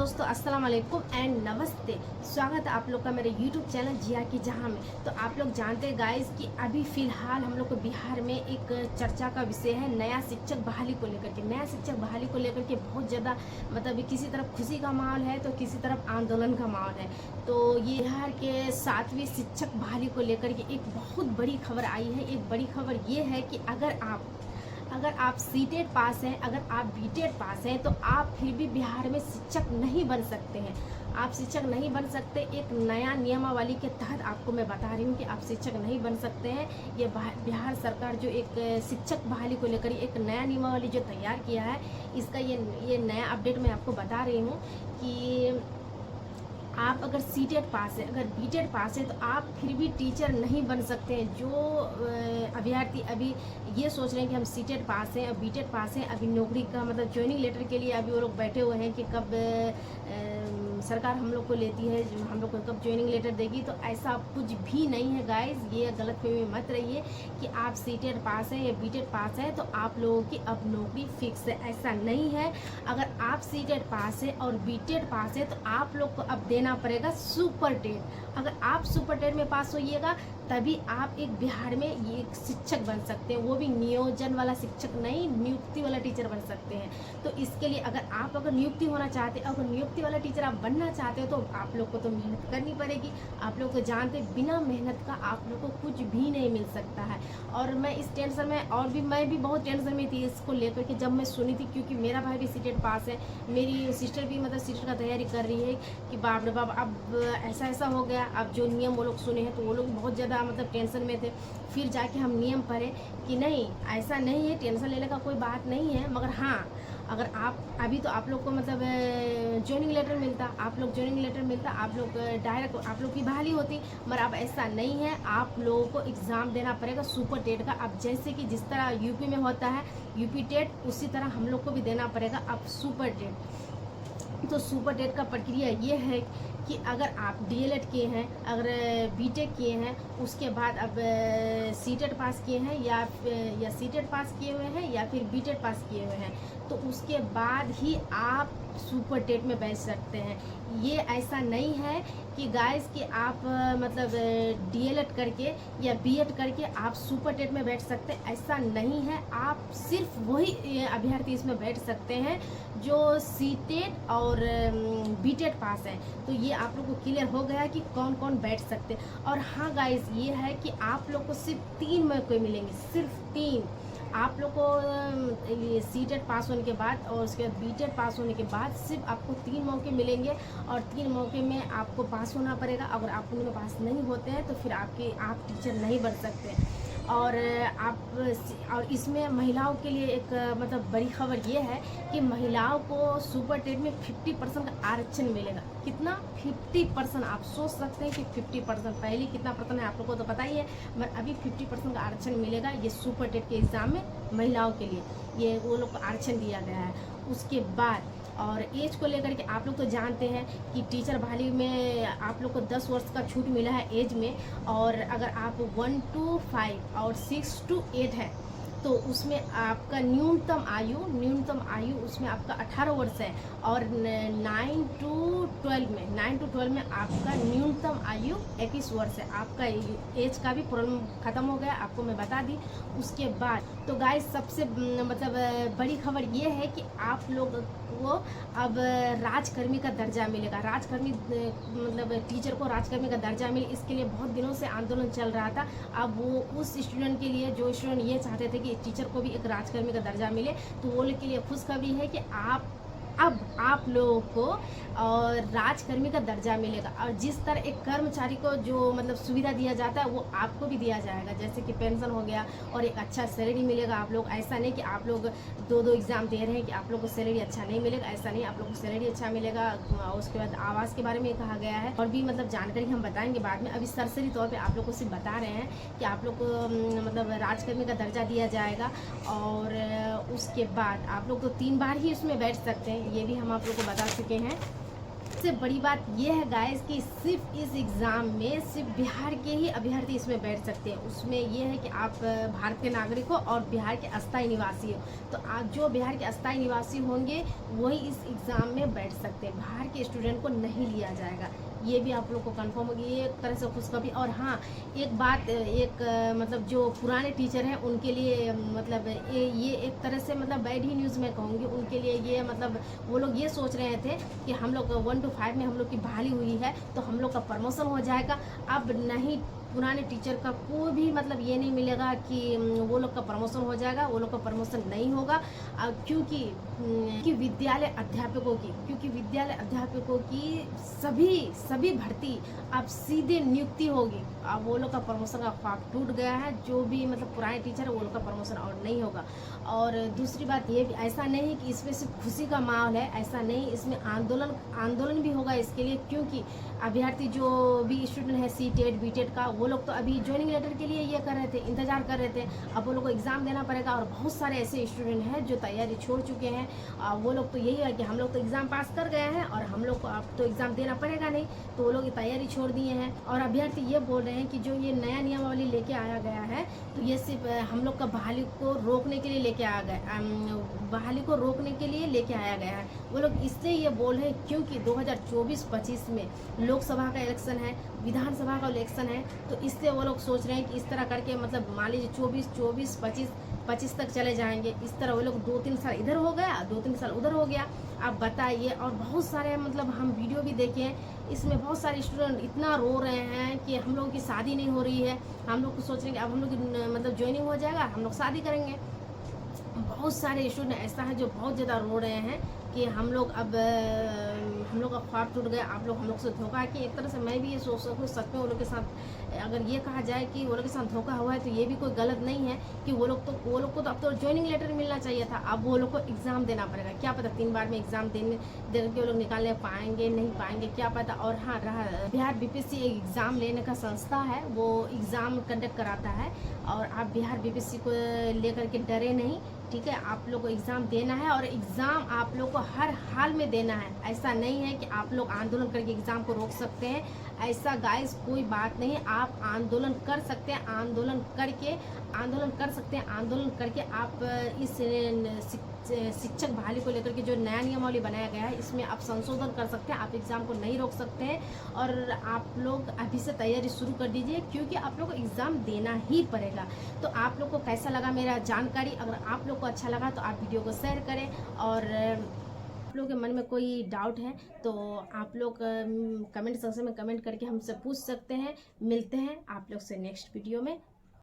दोस्तों, अस्सलाम वालेकुम एंड नमस्ते। स्वागत है आप लोग का मेरे YouTube चैनल जिया की जहां में। तो आप लोग जानते हैं गाइस कि अभी फ़िलहाल हम लोग को बिहार में एक चर्चा का विषय है नया शिक्षक बहाली को लेकर के। नया शिक्षक बहाली को लेकर के बहुत ज़्यादा मतलब किसी तरफ खुशी का माहौल है तो किसी तरफ आंदोलन का माहौल है। तो ये बिहार के 7वीं शिक्षक बहाली को लेकर के एक बहुत बड़ी खबर आई है। एक बड़ी खबर ये है कि अगर आप सीटेट पास हैं, अगर आप बीटेट पास हैं, तो आप फिर भी बिहार में शिक्षक नहीं बन सकते हैं। आप शिक्षक नहीं बन सकते। एक नया नियमावली के तहत आपको मैं बता रही हूँ कि आप शिक्षक नहीं बन सकते हैं। ये बिहार सरकार जो एक शिक्षक बहाली को लेकर एक नया नियमावली जो तैयार किया है, इसका ये नया अपडेट मैं आपको बता रही हूँ कि आप अगर सीटेट पास है, अगर बीटेट पास है, तो आप फिर भी टीचर नहीं बन सकते हैं। जो अभ्यर्थी अभी ये सोच रहे हैं कि हम सीटेट पास हैं और बीटेट पास हैं, अभी नौकरी का मतलब ज्वाइनिंग लेटर के लिए अभी वो लोग बैठे हुए हैं कि कब सरकार हम लोग को लेती है, हम लोग को कब ज्वाइनिंग लेटर देगी। तो ऐसा कुछ भी नहीं है गाइस, ये गलतफहमी में मत रहिए कि आप सीटेट पास हैं या बीटेट पास हैं तो आप लोगों की अब नौकरी फिक्स है। ऐसा नहीं है। अगर आप सीटेट पास है और बीटेट पास है तो आप लोग को अब देना पड़ेगा सुपर टेट। अगर आप सुपर टेट में पास होइएगा तभी आप एक बिहार में ये एक शिक्षक बन सकते हैं, वो भी नियोजन वाला शिक्षक नहीं, नियुक्ति वाला टीचर बन सकते हैं। तो इसके लिए अगर नियुक्ति होना चाहते हैं, अगर नियुक्ति वाला टीचर आप बनना चाहते हो तो आप लोग को तो मेहनत करनी पड़ेगी। आप लोग को जानते बिना मेहनत का आप लोग को कुछ भी नहीं मिल सकता है। और मैं इस टेंशन में मैं भी बहुत टेंशन में थी इसको लेकर के, जब मैं सुनी थी, क्योंकि मेरा भाई भी सीटेट पास है, मेरी सिस्टर भी मतलब सीटेट का तैयारी कर रही है कि बाप रे बाप अब ऐसा हो गया। अब जो नियम वो लोग सुने हैं तो वो लोग बहुत ज़्यादा मतलब टेंशन में थे। फिर जाके हम नियम पढ़े कि नहीं, ऐसा नहीं है, टेंशन लेने का कोई बात नहीं है। मगर हाँ, अगर आप अभी तो आप लोग को मतलब ज्वाइनिंग लेटर मिलता, आप लोग डायरेक्ट आप लोग की बहाली होती। मगर अब ऐसा नहीं है, आप लोगों को एग्ज़ाम देना पड़ेगा सुपर टेट का। अब जैसे कि जिस तरह यूपी में होता है यूपी टेट, उसी तरह हम लोग को भी देना पड़ेगा अब सुपर टेट। तो सुपर टेट का प्रक्रिया ये है कि अगर आप डीएलएड किए हैं, अगर बीटेक किए हैं, उसके बाद अब सीटेट पास किए हैं या सीटेट पास किए हुए हैं या फिर बीटेट पास किए हुए हैं, तो उसके बाद ही आप सुपर टेट में बैठ सकते हैं। ये ऐसा नहीं है कि गाइस कि आप मतलब डीएलएड करके या बीएड करके आप सुपर टेट में बैठ सकते हैं, ऐसा नहीं है। आप सिर्फ वही अभ्यर्थी इसमें बैठ सकते हैं जो सीटेट और बीटेट पास है। तो ये आप लोग को क्लियर हो गया कि कौन कौन बैठ सकते हैं। और हाँ गाइस, ये है कि आप लोग को सिर्फ 3 मौके मिलेंगे, सिर्फ 3। आप लोग को ये सीटेट पास होने के बाद और उसके बाद बीटेट पास होने के बाद सिर्फ आपको 3 मौके मिलेंगे और 3 मौके में आपको पास होना पड़ेगा। अगर आप उनमें पास नहीं होते हैं तो फिर आप टीचर नहीं बन सकते। और इसमें महिलाओं के लिए एक मतलब बड़ी खबर ये है कि महिलाओं को सुपर टेट में 50% का आरक्षण मिलेगा। कितना? 50%। आप सोच सकते हैं कि 50%, पहले कितना परसेंट है आप लोग को तो पता ही है, मगर अभी 50% का आरक्षण मिलेगा ये सुपर टेट के एग्ज़ाम में महिलाओं के लिए। ये वो लोग को आरक्षण दिया गया है। उसके बाद और एज को लेकर के आप लोग तो जानते हैं कि टीचर बहाली में आप लोग को 10 वर्ष का छूट मिला है एज में। और अगर आप 1 to 5 और 6 to 8 है तो उसमें आपका न्यूनतम आयु उसमें आपका 18 वर्ष है। और 9 to 12 में आपका न्यूनतम आयु 21 वर्ष है। आपका एज का भी प्रॉब्लम ख़त्म हो गया, आपको मैं बता दी। उसके बाद तो गाइस सबसे मतलब बड़ी खबर ये है कि आप लोग को अब राजकर्मी का दर्जा मिलेगा। राजकर्मी मतलब टीचर को राजकर्मी का दर्जा मिले, इसके लिए बहुत दिनों से आंदोलन चल रहा था। अब वो उस स्टूडेंट के लिए जो स्टूडेंट ये चाहते थे कि टीचर को भी एक राजकर्मी का दर्जा मिले, तो वो लोग के लिए खुशखबरी है कि अब आप लोगों को और राजकर्मी का दर्जा मिलेगा। और जिस तरह एक कर्मचारी को जो मतलब सुविधा दिया जाता है वो आपको भी दिया जाएगा, जैसे कि पेंशन हो गया और एक अच्छा सैलरी मिलेगा। आप लोग ऐसा नहीं कि आप लोग 2 एग्ज़ाम दे रहे हैं कि आप लोग को सैलरी अच्छा नहीं मिलेगा, ऐसा नहीं, आप लोग को सैलरी अच्छा मिलेगा। उसके बाद आवास के बारे में कहा गया है और भी मतलब जानकारी हम बताएंगे बाद में। अभी सरसरी तौर पर आप लोग को सिर्फ बता रहे हैं कि आप लोग को मतलब राजकर्मी का दर्जा दिया जाएगा। और उसके बाद आप लोग तो 3 बार ही उसमें बैठ सकते हैं, ये भी हम आप लोग को बता चुके हैं। सबसे बड़ी बात यह है गाइस कि सिर्फ इस एग्ज़ाम में सिर्फ बिहार के ही अभ्यर्थी इसमें बैठ सकते हैं। उसमें यह है कि आप भारत के नागरिक हो और बिहार के अस्थायी निवासी हो, तो आप जो बिहार के अस्थायी निवासी होंगे वही इस एग्ज़ाम में बैठ सकते हैं। बाहर के स्टूडेंट को नहीं लिया जाएगा, ये भी आप लोग को कंफर्म होगी। ये एक तरह से खुशखबरी। और हाँ, एक बात, मतलब जो पुराने टीचर हैं उनके लिए मतलब ये एक तरह से मतलब बैड ही न्यूज़ मैं कहूँगी उनके लिए। ये मतलब वो लोग ये सोच रहे थे कि हम लोग 1 to 5 में हम लोग की बहाली हुई है तो हम लोग का प्रमोशन हो जाएगा। अब नहीं, पुराने टीचर का कोई भी मतलब ये नहीं मिलेगा कि वो लोग का प्रमोशन हो जाएगा, वो लोग का प्रमोशन नहीं होगा। क्योंकि विद्यालय अध्यापकों की सभी भर्ती अब सीधे नियुक्ति होगी। अब वो लोग का प्रमोशन का ख्वाब टूट गया है। जो भी मतलब पुराने टीचर है वो लोग का प्रमोशन और नहीं होगा। और दूसरी बात ये भी, ऐसा नहीं कि इसमें सिर्फ खुशी का माहौल है, ऐसा नहीं, इसमें आंदोलन भी होगा इसके लिए। क्योंकि अभ्यर्थी जो भी स्टूडेंट है सीटेट बीटेट का, वो लोग तो अभी ज्वाइनिंग लेटर के लिए ये कर रहे थे, इंतजार कर रहे थे। अब वो लोग को एग्ज़ाम देना पड़ेगा और बहुत सारे ऐसे स्टूडेंट हैं जो तैयारी छोड़ चुके हैं। वो लोग तो यही है कि हम लोग तो एग्ज़ाम पास कर गए हैं और हम लोग को अब तो एग्ज़ाम देना पड़ेगा नहीं, तो वो लोग तैयारी छोड़ दिए हैं। और अभ्यर्थी ये बोल रहे हैं कि जो ये नया नियमावली लेके आया गया है तो ये सिर्फ हम लोग का बहाली को रोकने के लिए लेके आया गया, बहाली को रोकने के लिए लेके आया गया है। वो लोग इसलिए ये बोल रहे हैं क्योंकि 2024-25 में लोकसभा का इलेक्शन है, विधानसभा का इलेक्शन है, तो इसलिए वो लोग सोच रहे हैं कि इस तरह करके मतलब मान लीजिए 24, 25 तक चले जाएंगे। इस तरह वो लोग 2-3 साल इधर हो गया, 2-3 साल उधर हो गया। आप बताइए। और बहुत सारे मतलब हम वीडियो भी देखे हैं, इसमें बहुत सारे स्टूडेंट इतना रो रहे हैं कि हम लोगों की शादी नहीं हो रही है। हम लोग को सोच रहे हैं कि अब हम लोग की मतलब ज्वाइनिंग हो जाएगा, हम लोग शादी करेंगे। बहुत सारे स्टूडेंट ऐसा है जो बहुत ज़्यादा रो रहे हैं कि हम लोग अब हम लोग का ख्वाब टूट गया, आप लोग हम लोग से धोखा कि एक तरह से मैं भी ये सोच सकूँ सच में वो लोग के साथ अगर ये कहा जाए कि वो लोग के साथ धोखा हुआ है तो ये भी कोई गलत नहीं है कि वो लोग को तो अब तो ज्वाइनिंग लेटर मिलना चाहिए था। अब वो लोग को एग्ज़ाम देना पड़ेगा, क्या पता 3 बार में एग्ज़ाम देने के वो लोग निकालने पाएंगे नहीं पाएंगे, क्या पता। और हाँ, रहा बिहार बीपीएससी एक एग्ज़ाम लेने का संस्था है, वो एग्ज़ाम कंडक्ट कराता है और आप बिहार बीपीएससी को लेकर के डरे नहीं, ठीक है। आप लोग को एग्ज़ाम देना है और एग्ज़ाम आप लोग को हर हाल में देना है। ऐसा नहीं है कि आप लोग आंदोलन करके एग्ज़ाम को रोक सकते हैं, ऐसा गाइस कोई बात नहीं है। आप आंदोलन कर सकते हैं, आंदोलन करके आप इस शिक्षक बहाली को लेकर के जो नया नियमावली बनाया गया है इसमें आप संशोधन कर सकते हैं। आप एग्ज़ाम को नहीं रोक सकते हैं और आप लोग अभी से तैयारी शुरू कर दीजिए क्योंकि आप लोग को एग्ज़ाम देना ही पड़ेगा। तो आप लोग को कैसा लगा मेरा जानकारी? अगर आप लोग को अच्छा लगा तो आप वीडियो को शेयर करें और आप लोगों के मन में कोई डाउट है तो आप लोग कमेंट सेक्शन में कमेंट करके हमसे पूछ सकते हैं। मिलते हैं आप लोग से नेक्स्ट वीडियो में।